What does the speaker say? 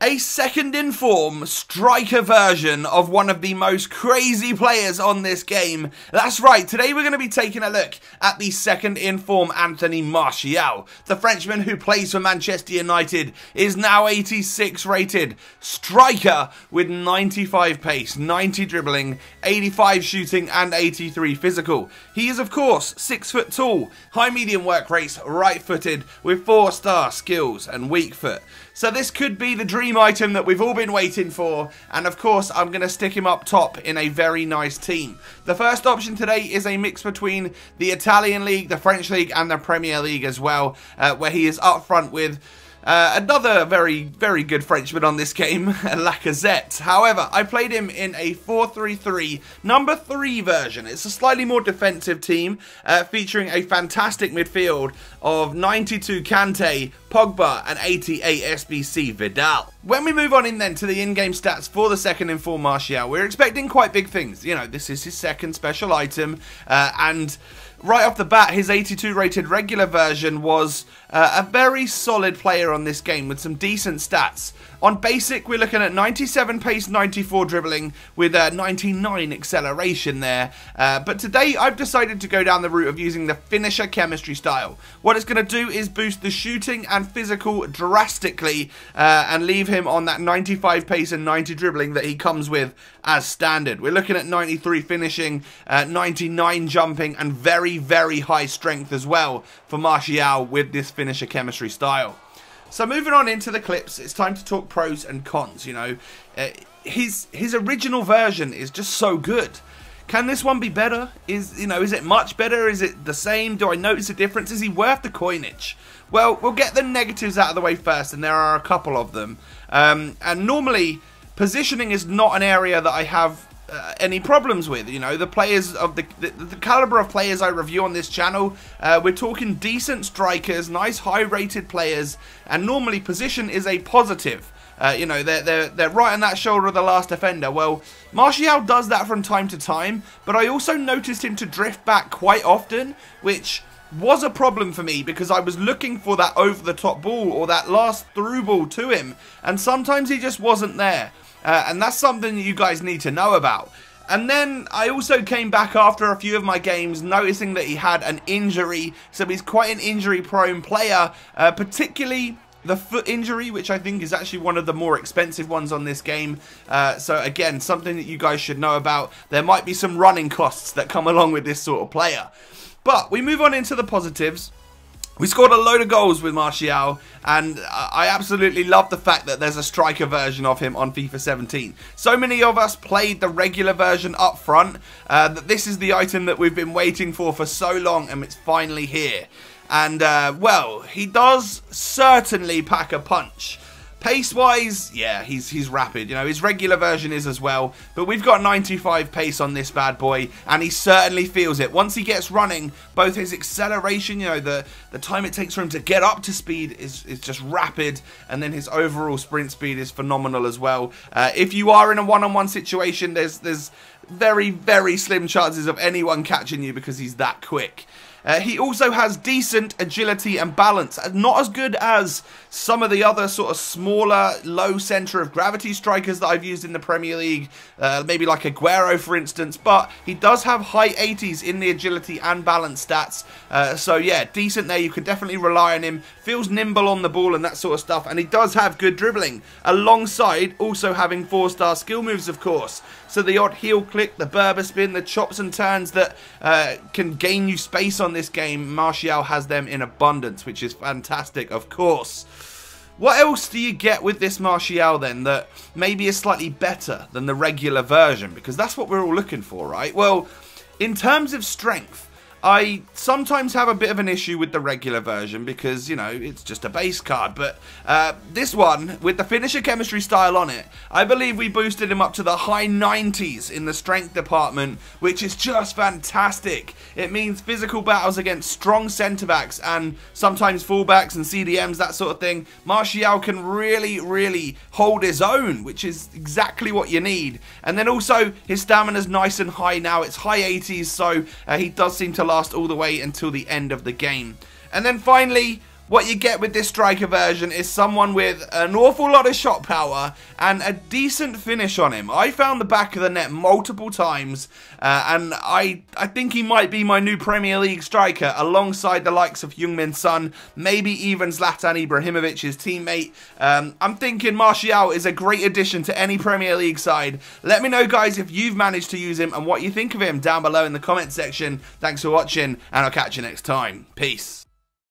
A second in form striker version of one of the most crazy players on this game. That's right, today we're going to be taking a look at the second in form Anthony Martial. The Frenchman who plays for Manchester United is now 86 rated. Striker with 95 pace, 90 dribbling, 85 shooting and 83 physical. He is of course 6 foot tall, high medium work rates, right footed with 4-star skills and weak foot. So this could be the dream item that we've all been waiting for, and of course I'm going to stick him up top in a very nice team. The first option today is a mix between the Italian League, the French League and the Premier League as well, where he is up front with another very good Frenchman on this game, Lacazette. However, I played him in a 4-3-3 number 3 version. It's a slightly more defensive team, featuring a fantastic midfield of 92 Kante, Pogba and 88 SBC Vidal. When we move on in then to the in-game stats for the second in form Martial, we're expecting quite big things. You know, this is his second special item, and right off the bat, his 82 rated regular version was a very solid player on this game with some decent stats. On basic, we're looking at 97 pace, 94 dribbling with 99 acceleration there. But today, I've decided to go down the route of using the finisher chemistry style. What it's going to do is boost the shooting and physical drastically and leave him on that 95 pace and 90 dribbling that he comes with as standard. We're looking at 93 finishing, 99 jumping and very high strength as well for Martial with this finisher chemistry style. So moving on into the clips, it's time to talk pros and cons. You know, his original version is just so good. Can this one be better? Is it much better? Is it the same? Do I notice a difference? Is he worth the coinage? Well, we'll get the negatives out of the way first, and there are a couple of them. And normally, positioning is not an area that I have any problems with. You know, the players of the caliber of players I review on this channel, we're talking decent strikers, nice high rated players, and normally position is a positive. You know, they're right on that shoulder of the last defender. Well, Martial does that from time to time, but I also noticed him to drift back quite often, which was a problem for me because I was looking for that over the top ball or that last through ball to him, and sometimes he just wasn't there. And that's something that you guys need to know about. And then I also came back after a few of my games noticing that he had an injury. So he's quite an injury prone player, particularly the foot injury, which I think is actually one of the more expensive ones on this game. So again, something that you guys should know about. There might be some running costs that come along with this sort of player. But we move on into the positives. We scored a load of goals with Martial, and I absolutely love the fact that there's a striker version of him on FIFA 17. So many of us played the regular version up front, that this is the item that we've been waiting for so long, and it's finally here. And, well, he does certainly pack a punch. Pace-wise, yeah, he's rapid. You know, his regular version is as well. But we've got 95 pace on this bad boy, and he certainly feels it. Once he gets running, both his acceleration, you know, the time it takes for him to get up to speed is just rapid, and then his overall sprint speed is phenomenal as well. If you are in a one-on-one situation, there's very slim chances of anyone catching you because he's that quick. He also has decent agility and balance, not as good as some of the other sort of smaller, low centre of gravity strikers that I've used in the Premier League, maybe like Aguero for instance, but he does have high 80s in the agility and balance stats, so yeah, decent there. You can definitely rely on him, feels nimble on the ball and that sort of stuff, and he does have good dribbling, alongside also having 4-star skill moves of course. So the odd heel click, the Berber spin, the chops and turns that can gain you space on this game, Martial has them in abundance, which is fantastic, of course. What else do you get with this Martial then that maybe is slightly better than the regular version? Because that's what we're all looking for, right? Well, in terms of strength, I sometimes have a bit of an issue with the regular version because, you know, it's just a base card. But this one, with the finisher chemistry style on it, I believe we boosted him up to the high 90s in the strength department, which is just fantastic. It means physical battles against strong centre-backs and sometimes full-backs and CDMs, that sort of thing. Martial can really hold his own, which is exactly what you need. And then also, his stamina's nice and high now. It's high 80s, so he does seem to last all the way until the end of the game. And then finally, What you get with this striker version is someone with an awful lot of shot power and a decent finish on him. I found the back of the net multiple times, and I think he might be my new Premier League striker alongside the likes of Heung-min Son, maybe even Zlatan Ibrahimovic's teammate. I'm thinking Martial is a great addition to any Premier League side. Let me know, guys, if you've managed to use him and what you think of him down below in the comment section. Thanks for watching, and I'll catch you next time. Peace.